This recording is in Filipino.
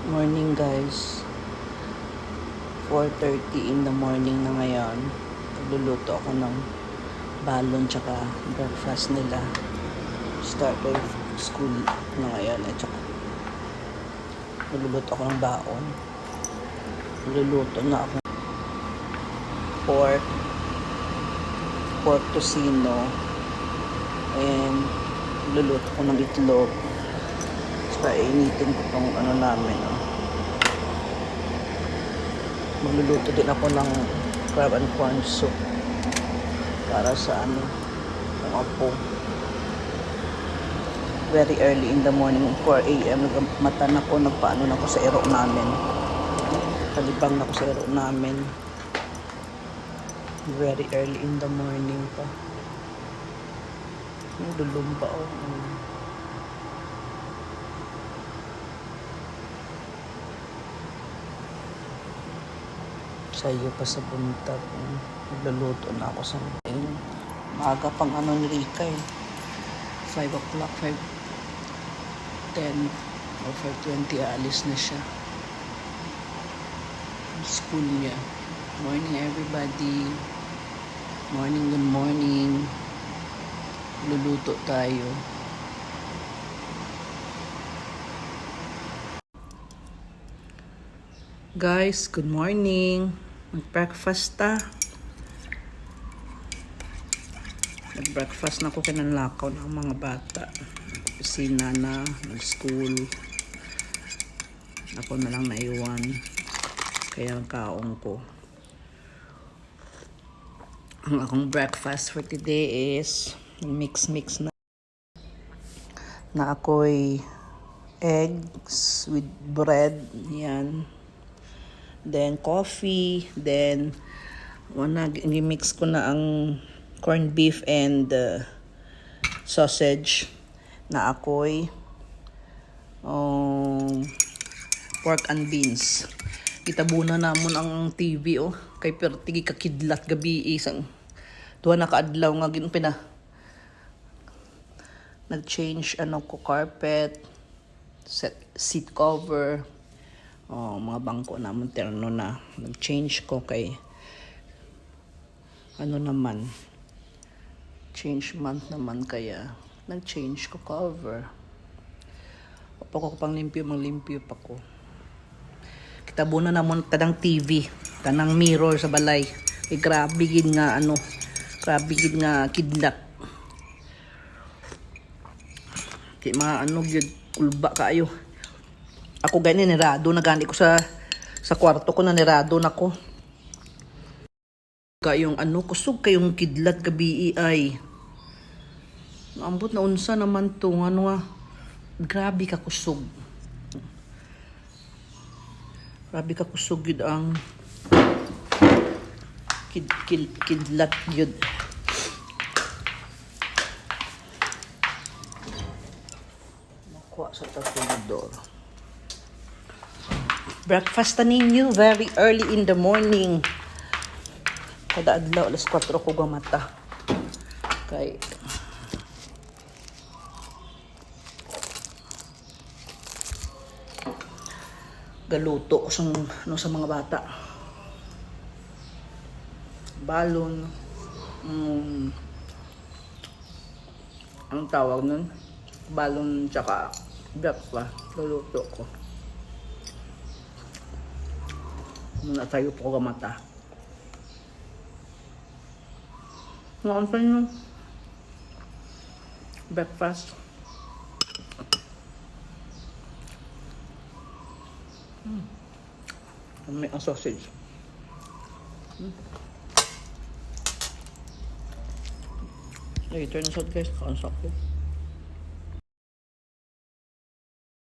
Morning guys, 4:30 in the morning na ngayon. Nagluluto ako ng balon tsaka breakfast nila. Start of school na ngayon. At tsaka nagluluto ako ng baon. Nagluluto na ako pork tocino, and nagluluto ko ng itlog. Initin ko tong namin. Magluluto din ako ng crab and corn soup para sa ng apo. Very early in the morning, 4 a.m. Nagmata na ko, nagpaano na ko sa ero namin. Talibang na ko sa ero namin. Very early in the morning pa. Dulumba Sayo pa sa buntag. Nagluluto na ako sa maaga pang ni Rika 5 o'clock, 5:10 or 5:20 aalis na siya. School niya. Morning everybody. Morning, good morning. Luluto tayo. Guys, good morning. Mag-breakfast ta. Nag-breakfast na ako, kinanlakaw ng mga bata. Opisina na, nag-school. Ako na lang naiwan. Kaya ang kaong ko. Ang akong breakfast for today is mix na ako'y eggs with bread. Yan. Then coffee, then i-mix ko na ang corned beef and sausage na ako'y pork and beans. Itabuna namon ang TV kay pertigi kakidlat gabi isang duha na kaadlaw nga ginpina nag-change ko carpet, seat cover. Mga bangko naman terno na nag-change ko kay naman change month naman kaya nag-change ko cover. Pa ko pang limpyo pa ko. Kitabo na namon tadang TV, tanang mirror sa balay. Grabe gid nga kidlat. Di gid kulba kayo. Ako ganyan, nirado na gani ko sa kwarto ko na nirado na ko. Kayong kusog kayong kidlat gabi ay. Naambot na unsa naman to, grabe ka kusog. Grabe ka kusog yun ang kidlat yun. Nakuha sa tapulidor. Breakfast ninyo very early in the morning. Kada adlaw alas 4 ko gamata. Kay galuto sa mga bata. Balon. Anong tawag nun? Balon tsaka breakfast. Galuto ko. Muna tayo po gamata. Ngayon pa yung breakfast. May ang sausage. Later na sad guys, kaansak ko.